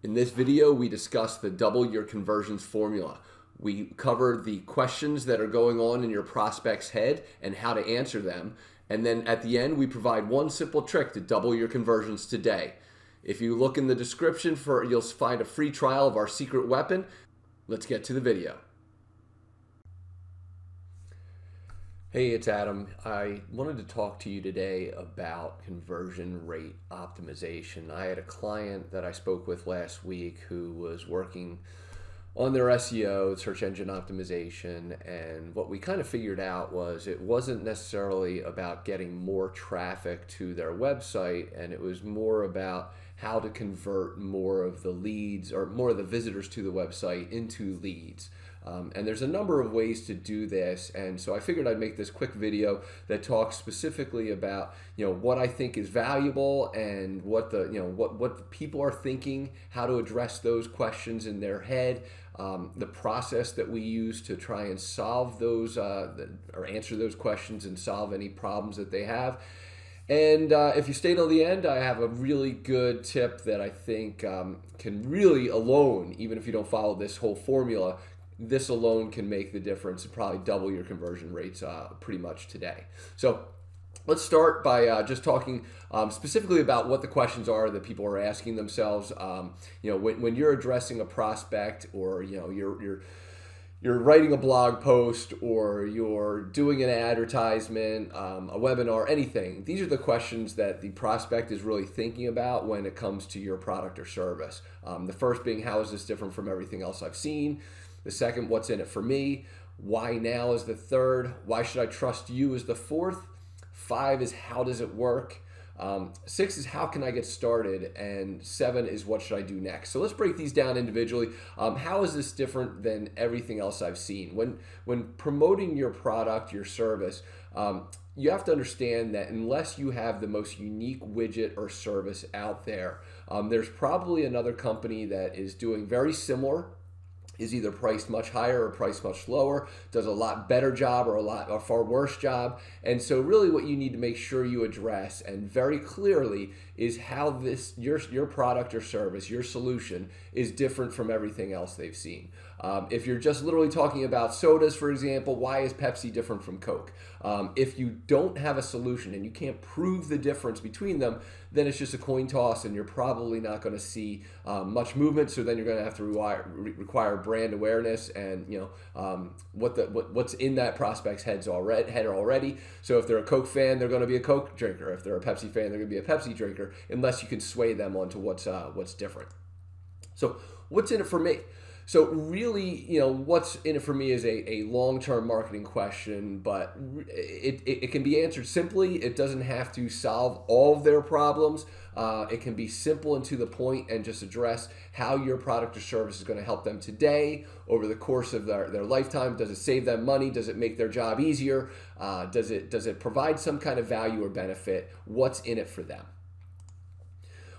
In this video, we discuss the double your conversions formula. We cover the questions that are going on in your prospect's head and how to answer them. And then at the end, we provide one simple trick to double your conversions today. If you look in the description, you'll find a free trial of our secret weapon. Let's get to the video. Hey, it's Adam. I wanted to talk to you today about conversion rate optimization. I had a client that I spoke with last week who was working on their SEO, search engine optimization, and what we kind of figured out was it wasn't necessarily about getting more traffic to their website, and it was more about how to convert more of the leads or more of the visitors to the website into leads. And there's a number of ways to do this, and so I figured I'd make this quick video that talks specifically about what I think is valuable and what the what the people are thinking, how to address those questions in their head, the process that we use to try and solve those or answer those questions and solve any problems that they have. And if you stay till the end, I have a really good tip that I think can really alone, even if you don't follow this whole formula, this alone can make the difference and probably double your conversion rates pretty much today. So let's start by just talking specifically about what the questions are that people are asking themselves. When you're addressing a prospect, or you're writing a blog post, or you're doing an advertisement, a webinar, anything. These are the questions that the prospect is really thinking about when it comes to your product or service. The first being, how is this different from everything else I've seen? The second, what's in it for me? Why now is the third. Why should I trust you is the fourth. 5 is, how does it work? 6 is, how can I get started? And 7 is, what should I do next? So let's break these down individually. How is this different than everything else I've seen? When promoting your product, your service, you have to understand that unless you have the most unique widget or service out there, there's probably another company that is doing very similar, is either priced much higher or priced much lower, does a lot better job or a far worse job. And so really what you need to make sure you address, and very clearly, is how your product or service, your solution, is different from everything else they've seen. If you're just literally talking about sodas, for example, why is Pepsi different from Coke? If you don't have a solution and you can't prove the difference between them, then it's just a coin toss, and you're probably not going to see much movement. So then you're going to have to require brand awareness and what's in that prospect's head already. So if they're a Coke fan, they're going to be a Coke drinker. If they're a Pepsi fan, they're going to be a Pepsi drinker, unless you can sway them onto what's different. So what's in it for me? So really, what's in it for me is a long-term marketing question, but it can be answered simply. It doesn't have to solve all of their problems. It can be simple and to the point, and just address how your product or service is going to help them today, over the course of their lifetime. Does it save them money? Does it make their job easier? Does it provide some kind of value or benefit? What's in it for them?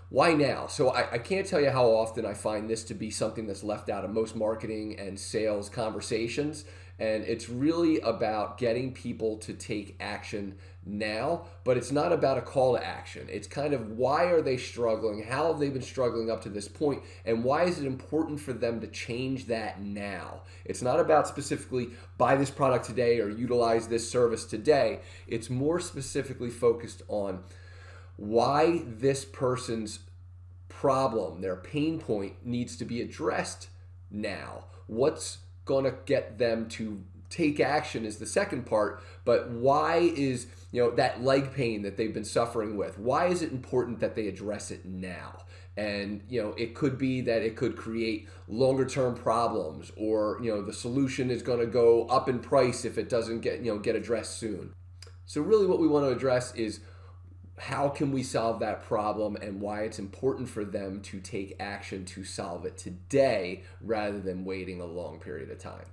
Why now? So I can't tell you how often I find this to be something that's left out of most marketing and sales conversations. And it's really about getting people to take action now, but it's not about a call to action. It's kind of, why are they struggling? How have they been struggling up to this point? And why is it important for them to change that now? It's not about specifically buy this product today or utilize this service today. It's more specifically focused on why this person's problem, their pain point, needs to be addressed now. What's going to get them to take action is the second part, but why is that leg pain that they've been suffering with, why is it important that they address it now? And it could be that it could create longer term problems, or the solution is going to go up in price if it doesn't get addressed soon. So really what we want to address is, how can we solve that problem, and why it's important for them to take action to solve it today rather than waiting a long period of time.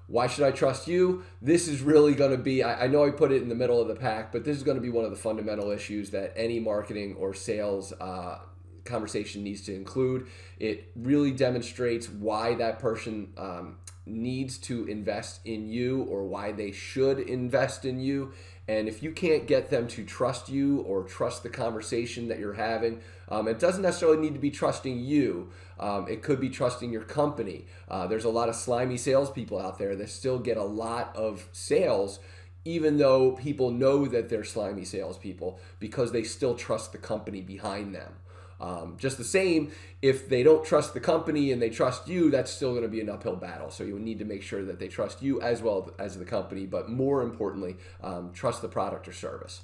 Why should I trust you? This is really going to be, I know I put it in the middle of the pack, but this is going to be one of the fundamental issues that any marketing or sales conversation needs to include. It really demonstrates why that person needs to invest in you, or why they should invest in you. And if you can't get them to trust you or trust the conversation that you're having, it doesn't necessarily need to be trusting you. It could be trusting your company. There's a lot of slimy salespeople out there that still get a lot of sales, even though people know that they're slimy salespeople, because they still trust the company behind them. Just the same, if they don't trust the company and they trust you, that's still going to be an uphill battle. So you need to make sure that they trust you as well as the company, but more importantly, trust the product or service.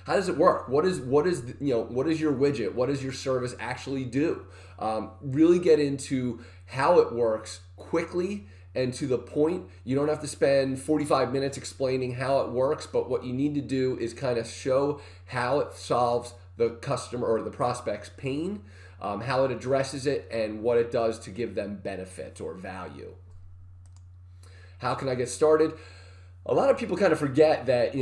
How does it work? What is your widget? What does your service actually do? Really get into how it works quickly and to the point. You don't have to spend 45 minutes explaining how it works, but what you need to do is kind of show how it solves the customer or the prospect's pain, how it addresses it, and what it does to give them benefit or value. How can I get started? A lot of people kind of forget that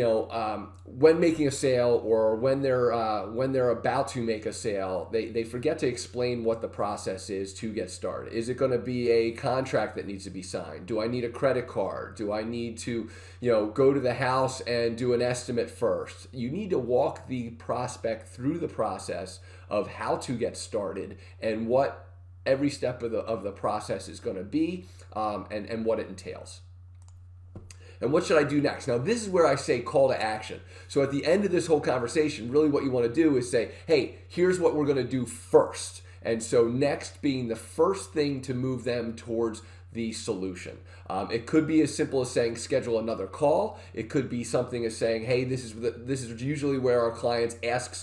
when making a sale or when they're about to make a sale, they forget to explain what the process is to get started. Is it going to be a contract that needs to be signed? Do I need a credit card? Do I need to go to the house and do an estimate first? You need to walk the prospect through the process of how to get started and what every step of the process is going to be, and what it entails. And what should I do next? Now, this is where I say call to action. So at the end of this whole conversation, really what you want to do is say, hey, here's what we're going to do first. And so next being the first thing to move them towards the solution. It could be as simple as saying schedule another call. It could be something as saying, hey, this is usually where our clients ask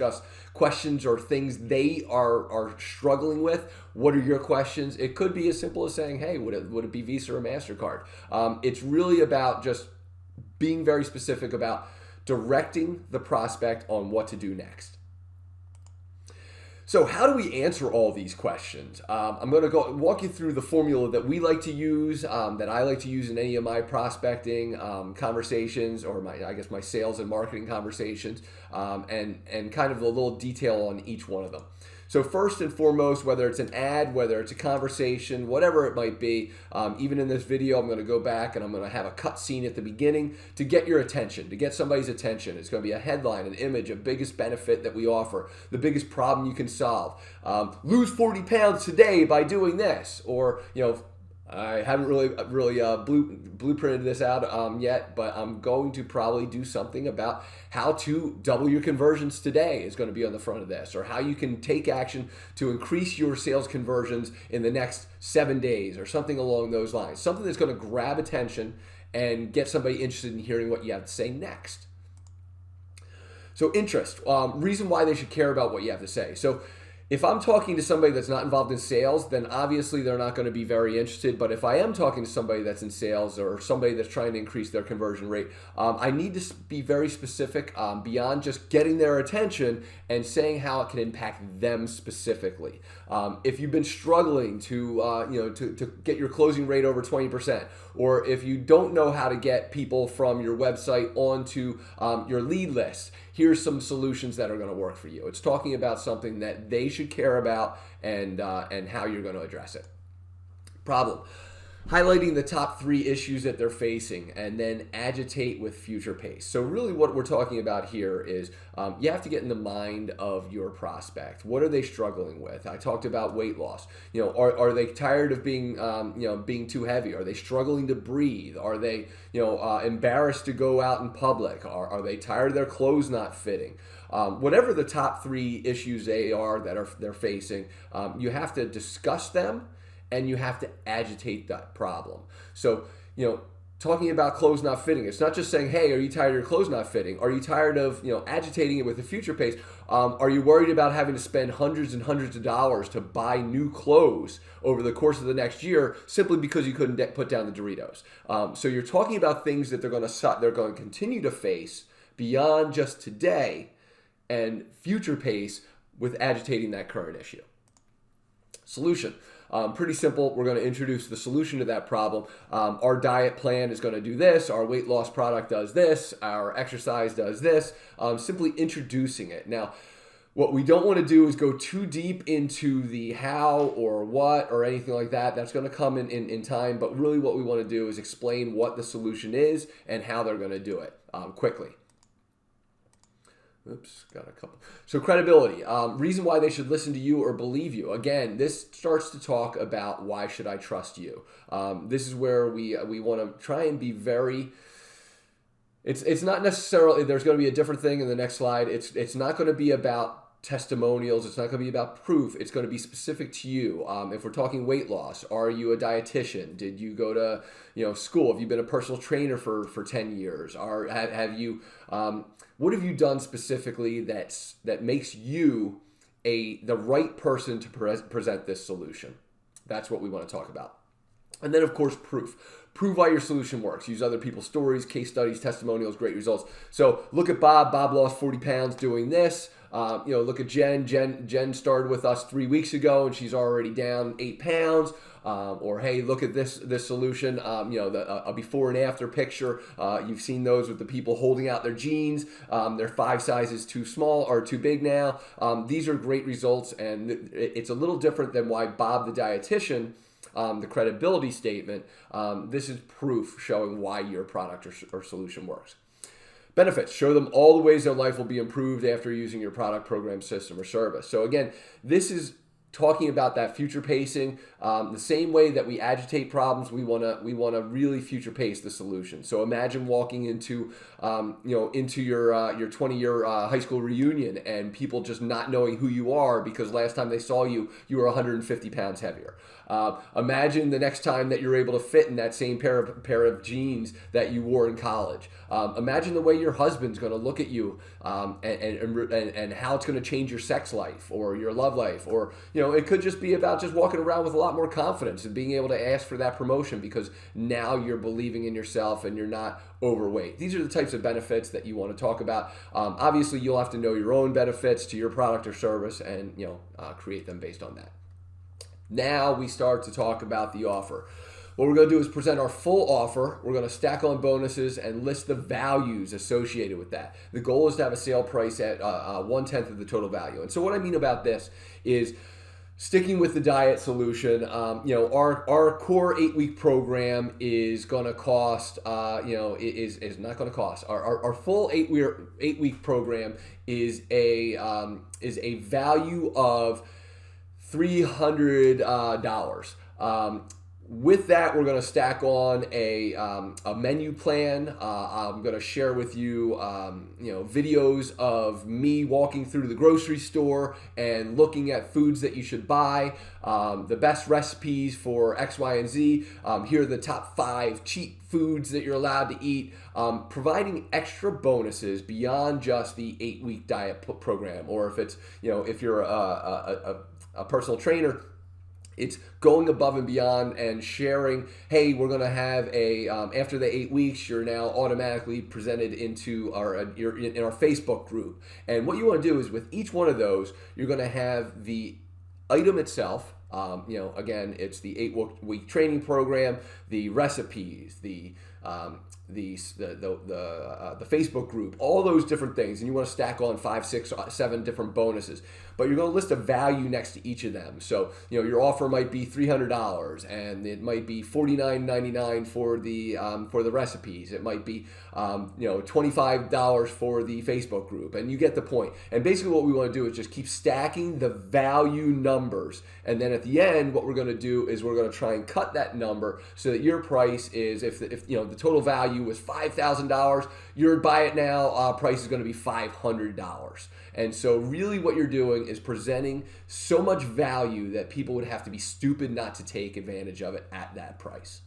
us questions or things they are struggling with. What are your questions? It could be as simple as saying, hey, would it be Visa or MasterCard? It's really about just being very specific about directing the prospect on what to do next. So how do we answer all these questions? I'm going to walk you through the formula that we like to use, that I like to use in any of my prospecting conversations, or my sales and marketing conversations, and kind of a little detail on each one of them. So first and foremost, whether it's an ad, whether it's a conversation, whatever it might be, even in this video, I'm going to go back and I'm going to have a cut scene at the beginning to get your attention, to get somebody's attention. It's going to be a headline, an image, a biggest benefit that we offer, the biggest problem you can solve. Lose 40 pounds today by doing this, or I haven't really blueprinted this out yet, but I'm going to probably do something about how to double your conversions today is going to be on the front of this, or how you can take action to increase your sales conversions in the next 7 days, or something along those lines. Something that's going to grab attention and get somebody interested in hearing what you have to say next. So interest, reason why they should care about what you have to say. So if I'm talking to somebody that's not involved in sales, then obviously they're not going to be very interested. But if I am talking to somebody that's in sales or somebody that's trying to increase their conversion rate, I need to be very specific beyond just getting their attention and saying how it can impact them specifically. If you've been struggling to get your closing rate over 20%, or if you don't know how to get people from your website onto your lead list, here's some solutions that are going to work for you. It's talking about something that they should care about and how you're going to address it. Problem. Highlighting the top 3 issues that they're facing, and then agitate with future pace. So really what we're talking about here is you have to get in the mind of your prospect. What are they struggling with? I talked about weight loss. Are they tired of being too heavy? Are they struggling to breathe? Are they embarrassed to go out in public? Are they tired of their clothes not fitting? Whatever the top 3 issues they're facing, you have to discuss them, and you have to agitate that problem. So, talking about clothes not fitting, it's not just saying, hey, are you tired of your clothes not fitting? Are you tired of, agitating it with the future pace? Are you worried about having to spend hundreds and hundreds of dollars to buy new clothes over the course of the next year simply because you couldn't put down the Doritos? So you're talking about things that they're going to continue to face beyond just today, and future pace with agitating that current issue. Solution. Pretty simple. We're going to introduce the solution to that problem. Our diet plan is going to do this. Our weight loss product does this. Our exercise does this. Simply introducing it. Now, what we don't want to do is go too deep into the how or what or anything like that. That's going to come in time. But really what we want to do is explain what the solution is and how they're going to do it. quickly. Oops, got a couple. So credibility, reason why they should listen to you or believe you. Again, this starts to talk about why should I trust you. This is where we want to try and be very. It's not necessarily, there's going to be a different thing in the next slide. It's not going to be about testimonials. It's not going to be about proof. It's going to be specific to you. If we're talking weight loss, are you a dietitian? Did you go to school? Have you been a personal trainer for 10 years? Or have you what have you done specifically that makes you the right person to present this solution? That's what we want to talk about. And then, of course, proof. Prove why your solution works. Use other people's stories, case studies, testimonials, great results. So look at Bob. Bob lost 40 pounds doing this. Look at Jen. Jen started with us 3 weeks ago, and she's already down 8 pounds. Or hey, look at this solution. A before and after picture. You've seen those with the people holding out their jeans. They're 5 sizes too small or too big now. These are great results, and it's a little different than why Bob the dietitian. The credibility statement, this is proof showing why your product or solution works. Benefits, show them all the ways their life will be improved after using your product, program, system, or service. So again, this is talking about that future pacing, the same way that we agitate problems, we want to really future pace the solution. So imagine walking into your 20-year high school reunion and people just not knowing who you are because last time they saw you, you were 150 pounds heavier. Imagine the next time that you're able to fit in that same pair of jeans that you wore in college. Imagine the way your husband's going to look at you and how it's going to change your sex life or your love life, or it could just be about just walking around with a lot more confidence and being able to ask for that promotion because now you're believing in yourself and you're not overweight. These are the types of benefits that you want to talk about. Obviously, you'll have to know your own benefits to your product or service and create them based on that. Now we start to talk about the offer. What we're going to do is present our full offer. We're going to stack on bonuses and list the values associated with that. The goal is to have a sale price at 1/10 of the total value. And so what I mean about this is sticking with the diet solution. Our core 8-week program is going to cost. Is not going to cost. Our full 8-week program is a value of $300. With that, we're going to stack on a menu plan. I'm going to share with you, videos of me walking through the grocery store and looking at foods that you should buy, the best recipes for X, Y, and Z. Here are the top 5 cheat foods that you're allowed to eat. Providing extra bonuses beyond just the 8-week diet program, or if it's if you're a personal trainer. It's going above and beyond and sharing, hey, we're going to have after the 8 weeks, you're now automatically presented into you're in our Facebook group. And what you want to do is with each one of those, you're going to have the item itself. Again, it's the 8-week training program, the recipes, the Facebook group, all those different things, and you want to stack on 5, 6, 7 different bonuses. But you're going to list a value next to each of them. So your offer might be $300, and it might be $49.99 for the recipes. It might be $25 for the Facebook group, and you get the point. And basically, what we want to do is just keep stacking the value numbers, and then at the end, what we're going to do is we're going to try and cut that number so that your price is if the total value was $5,000, your buy it now price is going to be $500. And so really what you're doing is presenting so much value that people would have to be stupid not to take advantage of it at that price.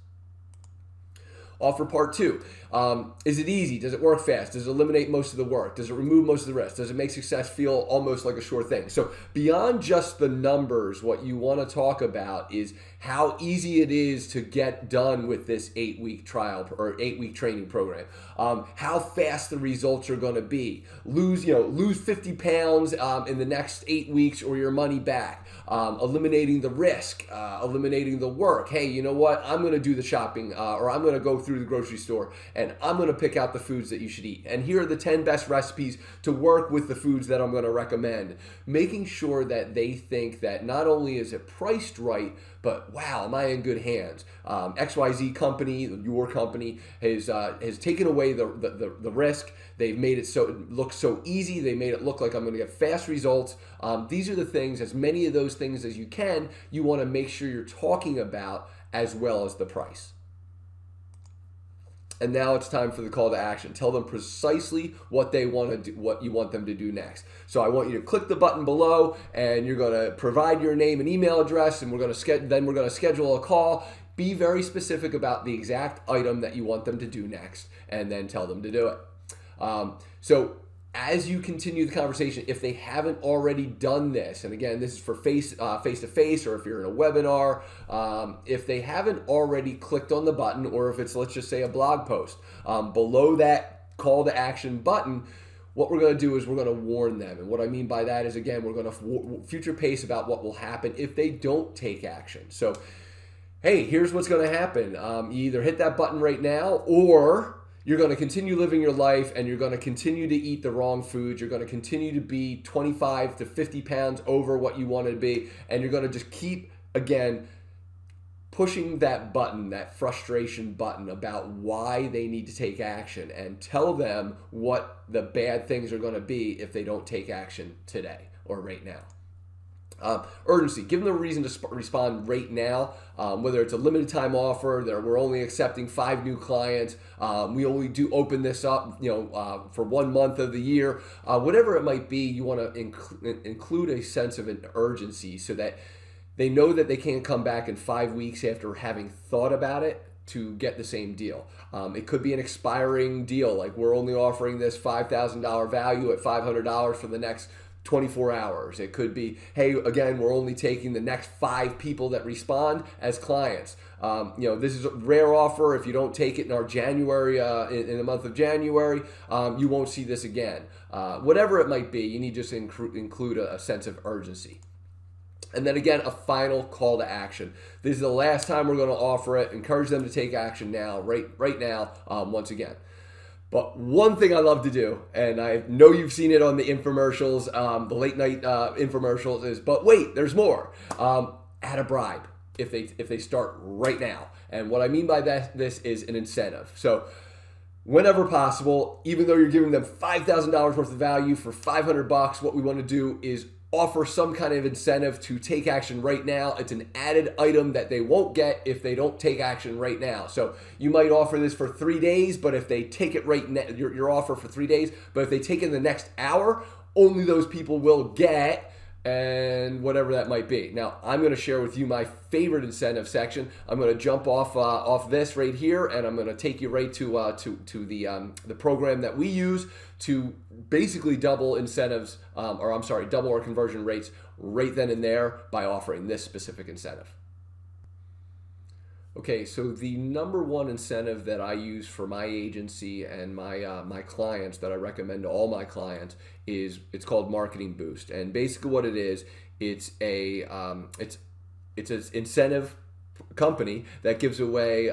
Offer part 2. Is it easy? Does it work fast? Does it eliminate most of the work? Does it remove most of the risk? Does it make success feel almost like a sure thing? So beyond just the numbers, what you want to talk about is how easy it is to get done with this 8-week trial or 8-week training program. How fast the results are going to be. Lose 50 pounds in the next 8 weeks or your money back. Eliminating the risk, eliminating the work. Hey, you know what? I'm going to do the shopping or I'm going to go through the grocery store and I'm going to pick out the foods that you should eat. And here are the 10 best recipes to work with the foods that I'm going to recommend. Making sure that they think that not only is it priced right, but wow, am I in good hands? XYZ company, your company, has taken away the risk. They've made it so it looks so easy. They made it look like I'm going to get fast results. These are the things, as many of those things as you can, you want to make sure you're talking about, as well as the price. And now it's time for the call to action. Tell them precisely what they want to do, what you want them to do next. So I want you to click the button below, and you're going to provide your name and email address, and we're going to schedule a call. Be very specific about the exact item that you want them to do next, and then tell them to do it. So as you continue the conversation, if they haven't already done this, and again, this is for face-to-face, or if you're in a webinar, if they haven't already clicked on the button, or if it's, let's just say, a blog post, below that call to action button, what we're going to do is we're going to warn them. And what I mean by that is, again, we're going to future pace about what will happen if they don't take action. So, hey, here's what's going to happen. You either hit that button right now, or you're going to continue living your life, and you're going to continue to eat the wrong foods. You're going to continue to be 25 to 50 pounds over what you want to be, and you're going to just keep, again, pushing that button, that frustration button about why they need to take action, and tell them what the bad things are going to be if they don't take action today or right now. Urgency. Give them a reason to respond right now, whether it's a limited time offer, that we're only accepting 5 new clients, we only do open this up for 1 month of the year, whatever it might be. You want to include a sense of an urgency so that they know that they can't come back in 5 weeks after having thought about it to get the same deal. It could be an expiring deal, like we're only offering this $5,000 value at $500 for the next 24 hours. It could be, hey, again, we're only taking the next 5 people that respond as clients. This is a rare offer. If you don't take it in our January, in the month of January, you won't see this again. Whatever it might be, you need to just include a sense of urgency. And then again, a final call to action. This is the last time we're going to offer it. Encourage them to take action now, right now, once again. But one thing I love to do, and I know you've seen it on the infomercials, the late night infomercials, is, but wait, there's more. Add a bribe if they start right now. And what I mean by this is an incentive. So whenever possible, even though you're giving them $5,000 worth of value for $500, what we want to do is offer some kind of incentive to take action right now. It's an added item that they won't get if they don't take action right now. So you might offer this for 3 days, but if they take it right now, your offer for 3 days, but if they take it in the next hour, only those people will get, and whatever that might be. Now, I'm going to share with you my favorite incentive section. I'm going to jump off this right here, and I'm going to take you right to the program that we use to basically double incentives, double our conversion rates right then and there by offering this specific incentive. Okay, so the number one incentive that I use for my agency and my clients, that I recommend to all my clients, it's called Marketing Boost. And basically what it is, it's an incentive company that gives away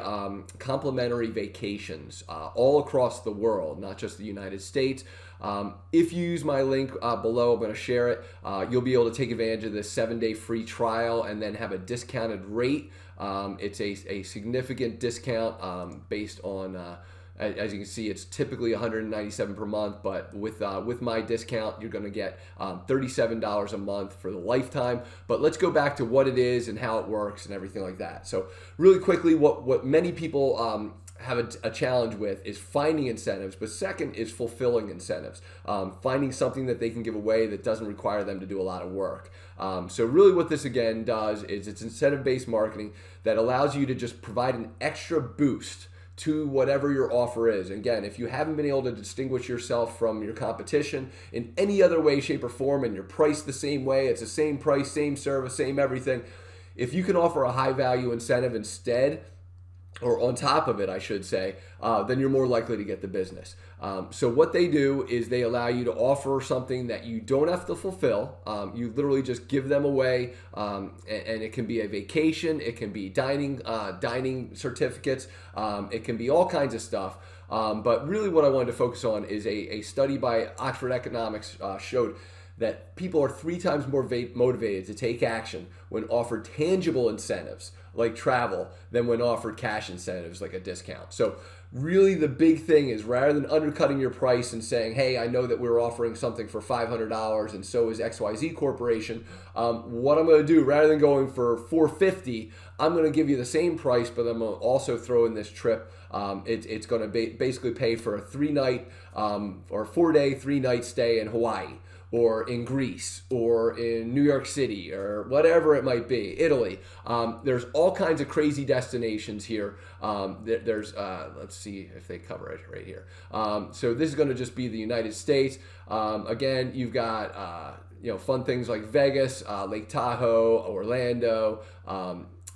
complimentary vacations all across the world, not just the United States. If you use my link below, I'm going to share it. You'll be able to take advantage of this 7-day free trial and then have a discounted rate. It's a significant discount based on, as you can see, it's typically $197 per month, but with my discount, you're going to get $37 a month for the lifetime. But let's go back to what it is and how it works and everything like that. So really quickly, what many people have a challenge with is finding incentives, but second is fulfilling incentives, finding something that they can give away that doesn't require them to do a lot of work. So really what this again does is it's incentive-based marketing that allows you to just provide an extra boost to whatever your offer is. And again, if you haven't been able to distinguish yourself from your competition in any other way, shape, or form, and you're priced the same way, it's the same price, same service, same everything, if you can offer a high value incentive instead, or on top of it, I should say, then you're more likely to get the business. So what they do is they allow you to offer something that you don't have to fulfill. You literally just give them away, and it can be a vacation, it can be dining certificates, it can be all kinds of stuff. But really what I wanted to focus on is a study by Oxford Economics showed that people are 3 times more motivated to take action when offered tangible incentives like travel than when offered cash incentives like a discount. So really the big thing is, rather than undercutting your price and saying, hey, I know that we're offering something for $500 and so is XYZ Corporation, what I'm going to do, rather than going for $450, I'm going to give you the same price, but I'm going to also throw in this trip. It's going to basically pay for a 3-night or 4-day, 3-night stay in Hawaii, or in Greece, or in New York City, or whatever it might be, Italy. There's all kinds of crazy destinations here. There's, let's see if they cover it right here. So this is going to just be the United States. Again, you've got fun things like Vegas, Lake Tahoe, Orlando,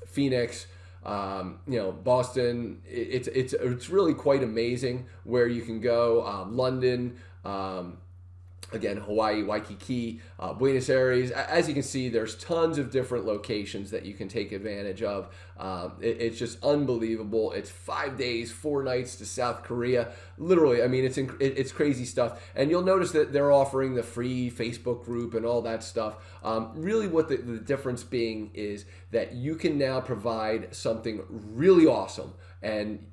Phoenix, Boston. It's really quite amazing where you can go. London. Again, Hawaii, Waikiki, Buenos Aires. As you can see, there's tons of different locations that you can take advantage of. It's just unbelievable. It's 5 days, 4 nights to South Korea. Literally, I mean, it's crazy stuff. And you'll notice that they're offering the free Facebook group and all that stuff. Really what the difference being is that you can now provide something really awesome and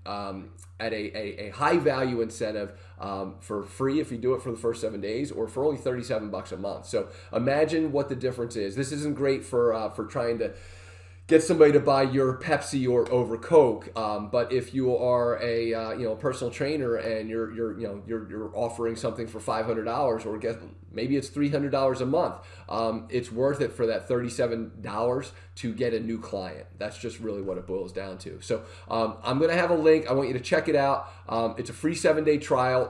at a high value incentive for free if you do it for the first 7 days, or for only $37 a month. So imagine what the difference is. This isn't great for trying to get somebody to buy your Pepsi or over Coke. But if you are a personal trainer and you're offering something for $500, or maybe it's $300 a month, it's worth it for that $37 to get a new client. That's just really what it boils down to. So I'm going to have a link. I want you to check it out. It's a free 7-day trial.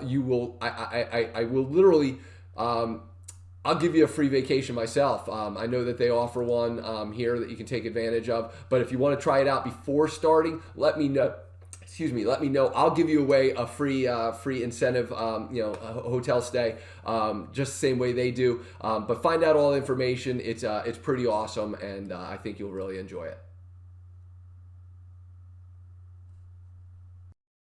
I will literally. I'll give you a free vacation myself. I know that they offer one here that you can take advantage of. But if you want to try it out before starting, let me know. Let me know. I'll give you away a free incentive, a hotel stay, just the same way they do. But find out all the information. It's pretty awesome, and I think you'll really enjoy it.